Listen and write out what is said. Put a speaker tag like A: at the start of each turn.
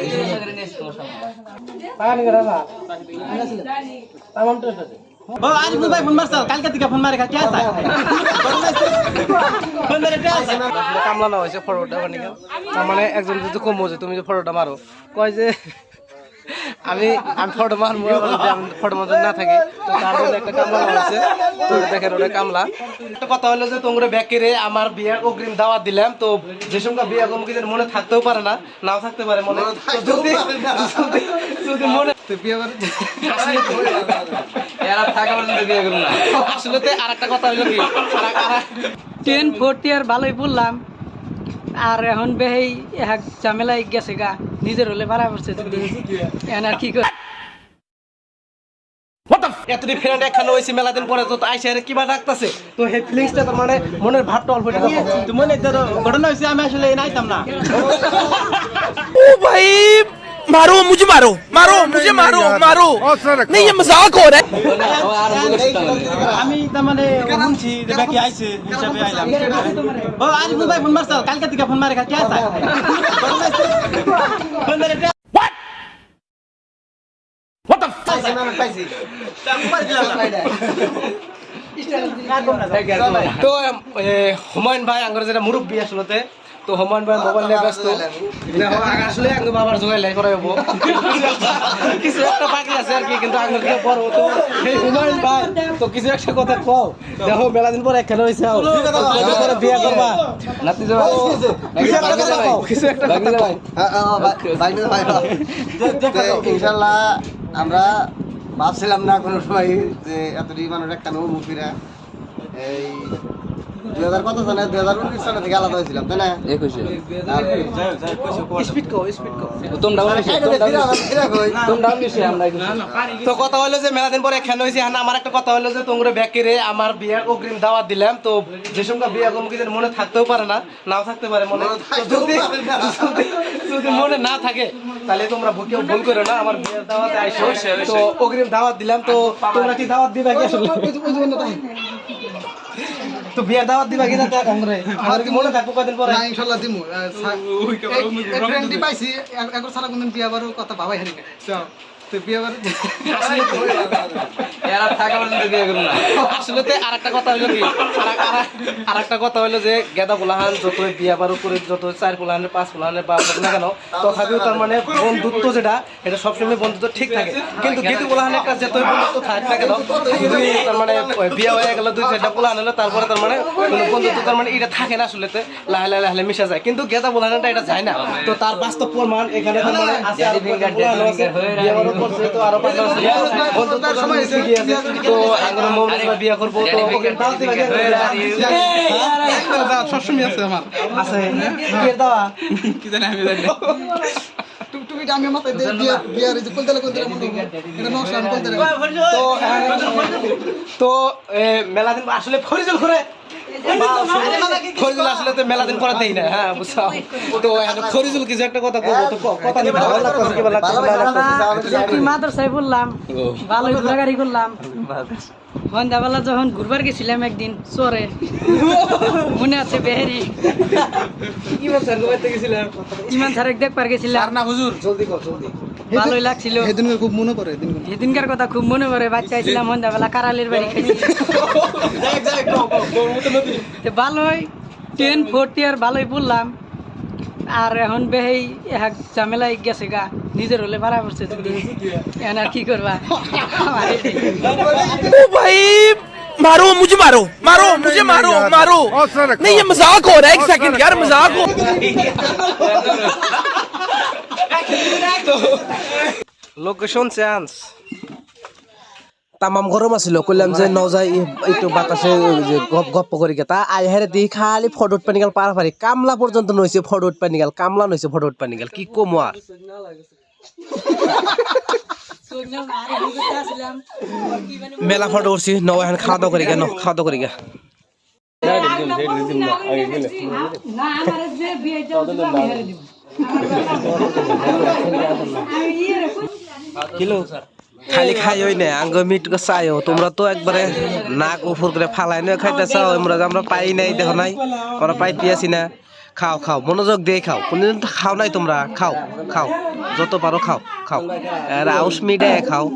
A: आज भाई फोन मारছ কালকে থেকে ফোন মারে কি আছে ফোন ধরে আছে কামলা না হইছে ফটোটা বানি গেল তার মানে একজন যদি কম হচ্ছে তুমি যে ফটোটা মারো কয় যে আমি ফটো মারবো আমি ফটো মারতে না থাকি তো তার জন্য একটা কামলা হইছে তো দেখেন ওটা কামলা একটা কথা হলো যে তোমরা ব্যাকেরে আমার বিয়ের অগ্রিম দাওয়াত দিলাম তো যে সময় বিয়ে কমিটির মনে থাকতেও পারে না নাও থাকতে পারে মনে যদি মনে তো বিয়ে করে এরা থাকা পর্যন্ত বিয়ে করব না আসলে তো আরেকটা কথা হলো কি
B: 10 4 ইয়ার ভালোই বললাম আর এখন বেই এক ঝামেলাই গেছে গা নিজের হলে ভাড়া পড়ছে এখন আর কি করে
A: এতটি ফ্রেন্ড একখানে হয়েছে মেলা দিন পরে তো আইসে কি বা ডাকতেছে তো এই ফিলিংসটা তো মানে মনের ভাবটা অল্প তো মনে ঘটনা হয়েছে আমি আসলে নাইতাম না
C: ओ भाई मारो मुझे मारो मारो मुझे मारो मारो नहीं ये मजाक हो रहा है
A: আমি তার মানে শুনছি যে বাকি আইছে হিসাবে আইলাম ও আজ ভাই ফোন মারছ কালকে থেকে ফোন মারে কি আছে ফোন ধরে What the fuck? তো হুমায়ুন ভাই আঙ্গর যেটা মুরব্বী আসলে তো হুমায়ুন ভাই মোবাইল নিয়ে ব্যস্ত আসলে আঙ্গ বাবার জোগাইলে করাইব কিছু একটা বাকি আছে আর কি কিন্তু আঙ্গর কি বড় তো এই হুমায়ুন ভাই তো কিছু একটা কথা কও দেখো মেলা দিন পরে একখানে হইছে পরে বিয়ে করবা নাতি যাও কিছু একটা কথা কও
D: ইনশাআল্লাহ আমরা ভাবছিলাম না কোনো সময় যে এতটি মানুষ একটা মুখিরা এই 2000 কত সালে 2019 সালে থেকে আলাদা হয়েছিলাম তাই না 21
A: স্পিড কো তোমরা আমরা তো কথা হলো যে মেলা দিন পরে একখানে হইছে আমার একটা কথা হলো যে তোমরা ব্যাকেরে আমার বিয়ের অগ্রিম দাওয়াত দিলাম তো যে সময় বিয়ে কমিটির মনে থাকতেও পারে না নাও থাকতে পারে মনে যদি মনে না থাকে তাহলে তোমরা কেউ ভুল করো না আমার বিয়ের দাওয়াতে আইসো তো অগ্রিম দাওয়াত দিলাম তো তোমরা কি দাওয়াত দিবা কি আসলে তো বিয়ের দাওয়াত দিবা কি না আমরা আমার কি মনে থাকবো কদিন পরে
E: না ইনশাআল্লাহ দিমু ফ্রেন্ডই পাইছি একবার সারা কোনদিন বিয়া বারো কথা বাবাই হারি না তো বিয়া বারো
A: এরা থাকা পর্যন্ত বিয়ে করব না আসলে তো আরেকটা কথা হলো কি আরেকটা কথা হলো যে গেদা পোলাহান যত বিয়া বারো করে যত 4 পোলাহানের 5 পোলাহানের বা না কেন তথাপিও তার মানে বন্ধুত্ব যেটা এটা সবসময় বন্ধুত্ব ঠিক থাকে কিন্তু গেদা পোলাহানের একটা যত বন্ধুত্ব থাকে না কেন তার মানে বিয়া হয়ে গেল 2-4টা পোলাহান হলো তারপরে তার মানে কোনো বন্ধুত্ব তার মানে এটা থাকে না আসলে লাহে লাহে মিশা যায় কিন্তু গেদা পোলাহানটা এটা যায় না তো তার বাস্তব প্রমাণ এখানে তার মানে আছে আর বিয়া বারো করছে তো আরো 5 বন্ধুত্বের সময় তো আমরা মোমরা বিয়া করব তো ওকে দাও দিবা
E: সবসময় আছে আমার
A: আছে কি দাও
E: কি জানি আমি জানি টুকটুকিটা আমি মাথায় দিয়ে বিয়ার এই যে কলতলা মনে এটা নকশা আমি কলতলা
A: তো মেলা দিন আসলে ফরিজল করে ফরিজুল আসলে তো মেলা দিন পরে দেই না হ্যাঁ বুঝছো তো ফরিজুল কিছু একটা কথা কইবো তো কথা নিয়ে ভালো লাগছে কি ভালো লাগছে
B: কি মাদ্রাসায় বললাম ভালোই ঘোরাঘুরি করলাম সন্ধ্যাবেলা যখন ঘুরবার গেছিলাম একদিন চরে মনে আছে বেহেরি
A: ইমান স্যার ঘুরতে গেছিলাম
B: ইমান স্যার দেখবার গেছিলাম
E: না হুজুর
A: জলদি কর জলদি
B: ভালোই লাগছিল
E: সেদিনকার খুব মনে পড়ে
B: সেদিনকার কথা খুব মনে পড়ে বাচ্চা ছিলাম সন্ধ্যাবেলা কারালির বাড়ি খাইছি ভালোই 10 4 ইয়ার ভালোই বললাম আর এখন বেই এক ঝামেলাই গেছে গা নিজের হলে ভাড়া পড়ছে এখন আর কি করবা
C: ओ भाई मारो मुझे मारो मारो मुझे मारो मारो नहीं ये मजाक हो रहा है एक सेकंड यार मजाक हो
A: লোকেশন চান্স তামাম গরম আছিল কইলাম যে নজাই একটু বাতাসে যে গপ্প করি তা আই হেরে দি খালি ফটোট পানিগাল পারাপারি কামলা পর্যন্ত নইছে ফটোট পানিগাল কামলা নইছে ফটোট পানিগাল কি কম আর মেলা ফটো উঠছি নয় এখন খাওয়া দাওয়া করি কেন খাওয়া দাওয়া করি গা কিলো খালি খাই হই না আঙ্গ মিট চাইও তোমরা তো একবারে নাক উপর করে ফালাই না খাইতে চাও আমরা পাই নাই দেখো নাই আমরা পাইতে আসি না খাও খাও মনোযোগ দিয়ে খাও কোনদিন তো খাও নাই তোমরা খাও খাও যত পারো খাও খাও আর আউশ মিডে খাও